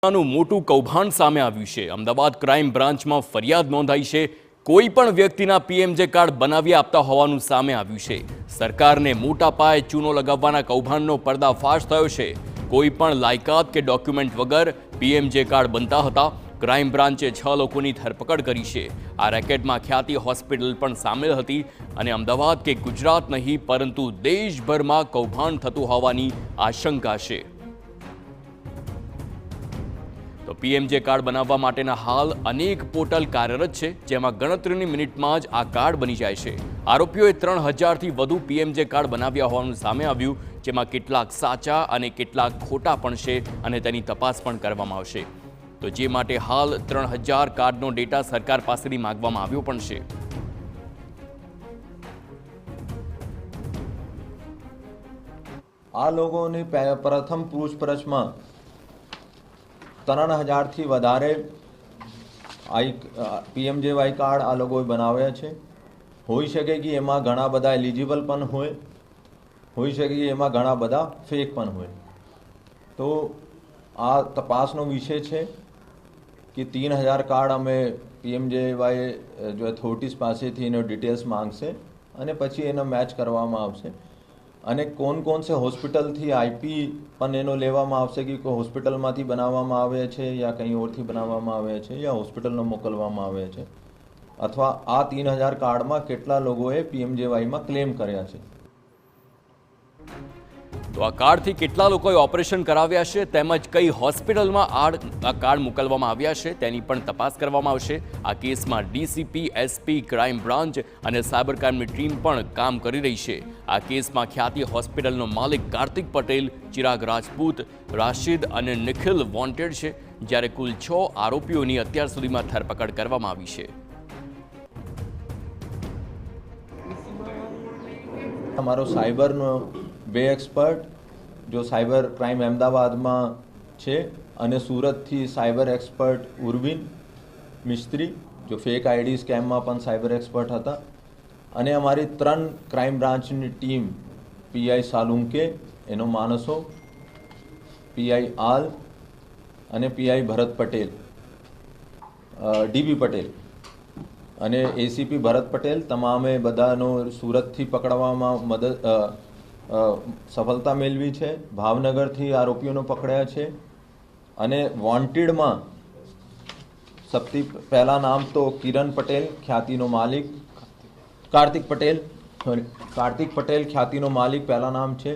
નું મોટું કૌભાંડ સામે આવ્યું છે। અમદાવાદ ક્રાઇમ બ્રાન્ચમાં ફરિયાદ નોંધાઈ છે। કોઈ પણ વ્યક્તિના પીએમજે કાર્ડ બનાવી આપતા હોવાનું સામે આવ્યું છે। સરકારને મોટા પાયે ચૂનો લગાવવાના કૌભાંડનો પર્દાફાશ થયો છે। કોઈ પણ લાયકાત કે ડોક્યુમેન્ટ વગર પીએમજે કાર્ડ બનતા હતા। ક્રાઇમ બ્રાન્ચે 6 લોકોની ધરપકડ કરી છે। આ રેકેટમાં ખ્યાતિ હોસ્પિટલ પણ સામેલ હતી અને અમદાવાદ કે ગુજરાત નહીં પરંતુ દેશભરમાં કૌભાંડ થતું હોવાની આશંકા છે। તો પીએમજે કાર્ડ બનાવવા માટેના હાલ અનેક પોર્ટલ કાર્યરત છે, જેમાં ગણતરીની મિનિટમાં જ આ કાર્ડ બની જાય છે। આરોપીઓએ 3000થી વધુ પીએમજે કાર્ડ બનાવ્યા હોવાનું સામે આવ્યું, જેમાં કેટલાક સાચા અને કેટલાક ખોટા પણ છે અને તેની તપાસ પણ કરવામાં આવશે। તો જે માટે હાલ 3000 કાર્ડનો ડેટા સરકાર પાસેથી માંગવામાં આવ્યો પણ છે। આ લોકોની પ્રથમ પૂછપરછમાં 3000થી વધારે પીએમજેવાય કાર્ડ આ લોકોએ બનાવ્યા છે। હોઈ શકે કે એમાં ઘણા બધા એલિજિબલ પણ હોઈ શકે કે એમાં ઘણા બધા ફેક પણ હોય। તો આ તપાસનો વિષય છે કે 3000 કાર્ડ અમે પીએમજેવાય જો ઓથોરિટીઝ પાસેથી એનો ડિટેલ્સ માંગશે અને પછી એનો મેચ કરવામાં આવશે અને કોણ સે હોસ્પિટલથી આઈપી પણ એનો લેવામાં આવશે કે કોઈ હોસ્પિટલમાંથી બનાવવામાં આવે છે યા કંઈ ઓરથી બનાવવામાં આવે છે યા હોસ્પિટલનો મોકલવામાં આવે છે અથવા આ 3000 કાર્ડમાં કેટલા લોકોએ પીએમજેવાયમાં ક્લેમ કર્યા છે। તો આ કાર્ડથી કેટલા લોકોએ ઓપરેશન કરાવ્યા છે તેમજ કઈ હોસ્પિટલમાં આ કાર્ડ મોકલવામાં આવ્યા છે તેની પણ તપાસ કરવામાં આવશે। આ કેસમાં ડીસીપી, એસપી, ક્રાઇમ બ્રાન્ચ અને સાયબર ક્રાઇમની ટીમ પણ કામ કરી રહી છે। આ કેસમાં ખ્યાતિ હોસ્પિટલનો માલિક કાર્તિક પટેલ, ચિરાગ રાજપૂત, રાશિદ અને નિખિલ વોન્ટેડ છે, જ્યારે કુલ 6 આરોપીઓની અત્યાર સુધીમાં ધરપકડ કરવામાં આવી છે। અમારો સાયબરનો 2 એક્સપર્ટ જો સાયબર ક્રાઇમ અમદાવાદમાં છે અને સુરતથી સાયબર એક્સપર્ટ ઉર્વિન મિસ્ત્રી જો ફેક આઈડી સ્કેમમાં પણ સાયબર એક્સપર્ટ હતા અને અમારી 3 ક્રાઇમ બ્રાન્ચની ટીમ પીઆઈ સાલુંકે, એનો માણસો, પીઆઈ આલ અને પીઆઈ ભરત પટેલ, ડીબી પટેલ અને એસીપી ભરત પટેલ તમામે બધાનો સુરતથી પકડવામાં સફળતા મેળવી છે। ભાવનગરથી આરોપીઓને પકડ્યા છે અને વોન્ટેડમાં સૌથી પહેલા નામ તો કિરણ પટેલ, ખ્યાતિનો માલિક, કાર્તિક પટેલ ખ્યાતિનો માલિક પહેલા નામ છે।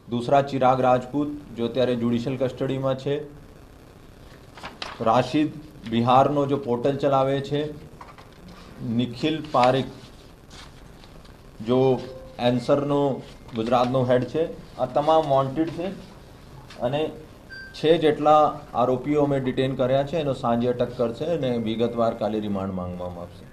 दूसरा चिराग राजपूत जो અત્યારે જ્યુડિશિયલ કસ્ટડીમાં છે। રાશિદ બિહારનો જો પોર્ટલ ચલાવે છે। નિખિલ પારેખ જો એન્સરનો ગુજરાતનો હેડ છે। આ તમામ વોન્ટેડ છે અને 6 જેટલા આરોપીઓ અમે ડિટેન કર્યા છે, એનો સાંજે અટક કરશે અને વિગતવાર કાલે રિમાન્ડ માંગવામાં આવશે।